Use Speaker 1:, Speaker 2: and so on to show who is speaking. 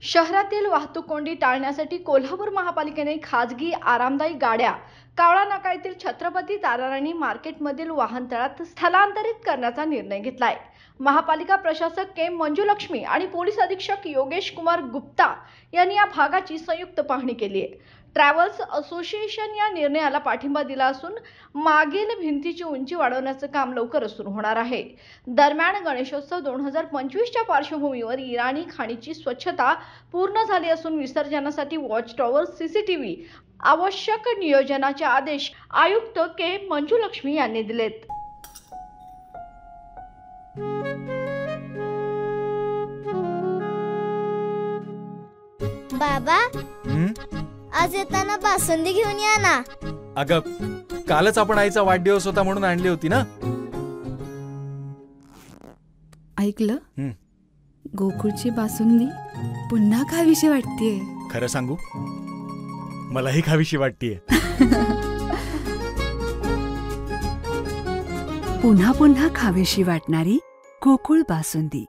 Speaker 1: शहरातील वाहतूक कोंडी टाळण्यासाठी कोल्हापूर महापालिकेने खाजगी आरामदायी गाड्या कावळा नाका येथील छत्रपती ताराराणी मार्केटमधील वाहनतळात स्थलांतरित करण्याचा निर्णय घेतलाय। महापालिका प्रशासक के मंजुलक्ष्मी आणि पोलीस अधीक्षक योगेश कुमार गुप्ता यांनी या भागाची संयुक्त पाहणी केली आहे। ट्रॅव्हल्स असोसिएशन या निर्णयाला पाठिंबा दिला असून मागील भिंतीची उंची वाढवण्याचे काम लवकरच सुरू होणार आहे। दरम्यान गणेशोत्सव 2025 च्या पार्श्वभूमीवर इराणी खाणीची स्वच्छता पूर्ण झाली असून विसर्जनासाठी वॉच टॉवर सीसीटीव्ही आवश्यक नियोजनाचे आदेश आयुक्त के मंजुलक्ष्मी यांनी दिलेत।
Speaker 2: बाबा आज येताना बासुंदी घेऊन या ना।
Speaker 3: अगं कालच आपण आईचा वाढदिवस होता म्हणून आणली होती ना।
Speaker 4: ऐकलं, गोकुळची बासुंदी पुन्हा खावीशी वाटतेय।
Speaker 3: खरं सांगू, मलाही खावीशी वाटतेय।
Speaker 4: पुन्हा पुन्हा खावीशी वाटणारी गोकुळ बासुंदी।